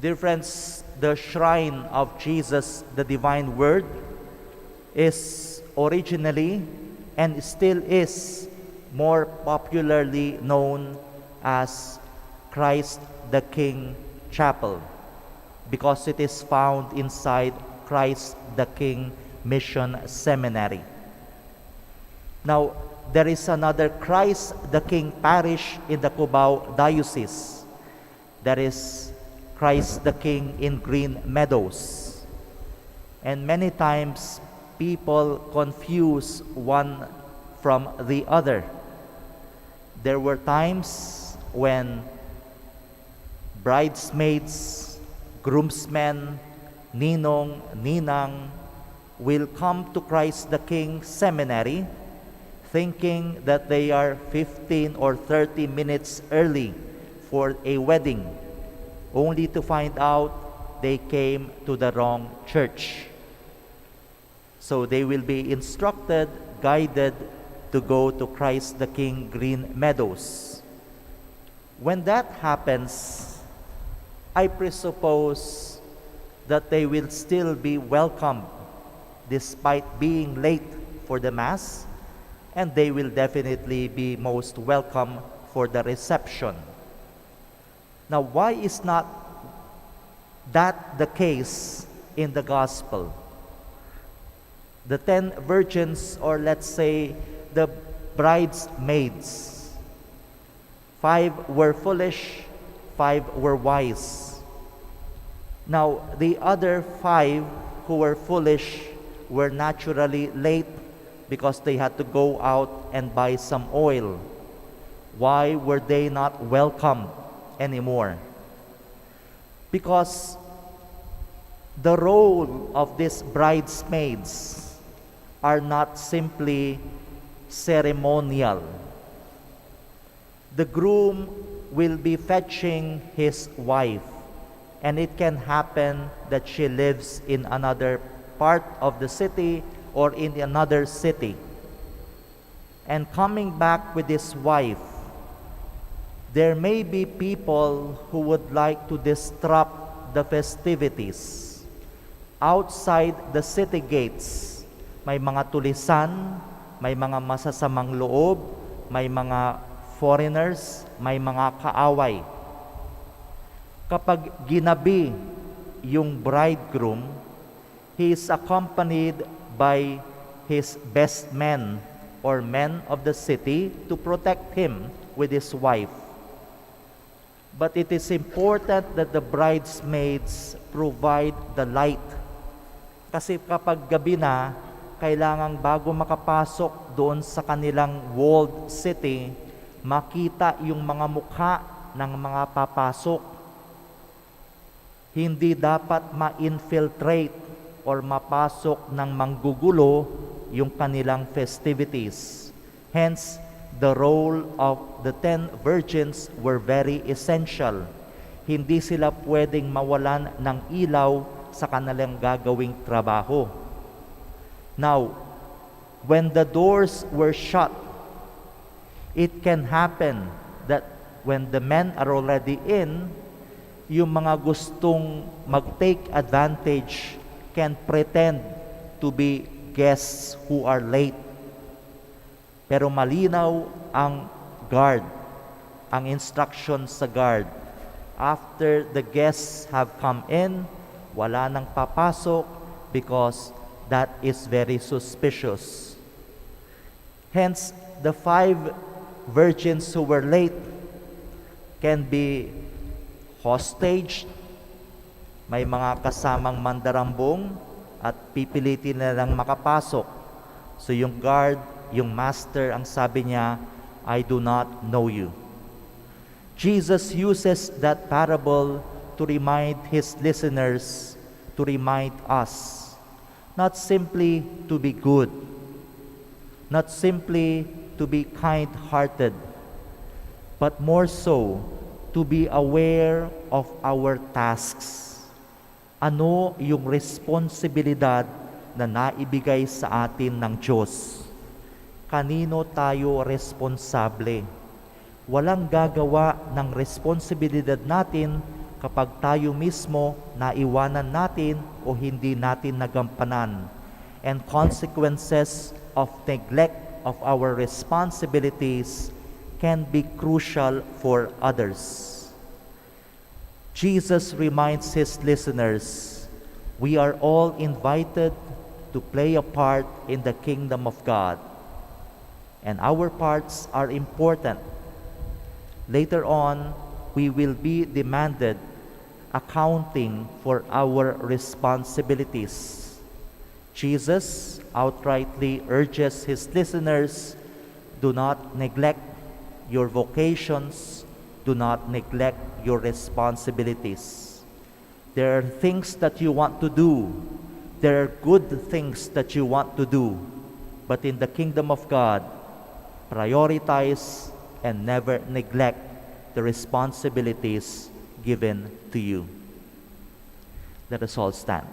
Dear friends, the shrine of Jesus, the divine word, is originally and still is more popularly known as Christ the King Chapel because it is found inside Christ the King Mission Seminary. Now, there is another Christ the King parish in the Cubao Diocese. That is Christ the King in Green Meadows. And many times, people confuse one from the other. There were times when bridesmaids, groomsmen, ninong, ninang will come to Christ the King Seminary thinking that they are 15 or 30 minutes early for a wedding, only to find out they came to the wrong church. So they will be instructed, guided to go to Christ the King Green Meadows. When that happens, I presuppose that they will still be welcomed despite being late for the Mass, and they will definitely be most welcome for the reception. Now, why is not that the case in the Gospel? The 10 virgins, or let's say the bridesmaids, 5 were foolish, 5 were wise. Now, the other 5 who were foolish were naturally late because they had to go out and buy some oil. Why were they not welcomed anymore? Because the role of these bridesmaids are not simply ceremonial. The groom will be fetching his wife, and it can happen that she lives in another part of the city or in another city. And coming back with his wife, there may be people who would like to disrupt the festivities. Outside the city gates, may mga tulisan, may mga masasamang loob, may mga foreigners, may mga kaaway. Kapag ginabi yung bridegroom, he is accompanied by his best men or men of the city to protect him with his wife. But it is important that the bridesmaids provide the light. Kasi kapag gabi na, kailangang bago makapasok doon sa kanilang walled city, makita yung mga mukha ng mga papasok. Hindi dapat ma-infiltrate or mapasok ng manggugulo yung kanilang festivities. Hence, the role of the 10 virgins were very essential. Hindi sila pwedeng mawalan ng ilaw sa kanilang gagawing trabaho. Now, when the doors were shut, it can happen that when the men are already in, yung mga gustong mag-take advantage can pretend to be guests who are late. Pero malinaw ang guard, ang instruction sa guard. After the guests have come in, wala nang papasok because that is very suspicious. Hence, the 5 virgins who were late can be hostage. May mga kasamang mandarambong at pipilitin na lang makapasok. So yung guard, yung master, ang sabi niya, I do not know you. Jesus uses that parable to remind his listeners, to remind us, not simply to be good, not simply to be kind-hearted, but more so to be aware of our tasks. Ano yung responsibilidad na naibigay sa atin ng Diyos? Kanino tayo responsable? Walang gagawa ng responsibilidad natin kapag tayo mismo naiwanan natin o hindi natin nagampanan, and consequences of neglect of our responsibilities can be crucial for others. Jesus reminds his listeners, we are all invited to play a part in the kingdom of God, and our parts are important. Later on, we will be demanded accounting for our responsibilities. Jesus outrightly urges his listeners, do not neglect your vocations, do not neglect your responsibilities. There are things that you want to do. There are good things that you want to do. But in the kingdom of God, prioritize and never neglect the responsibilities given to you. Let us all stand.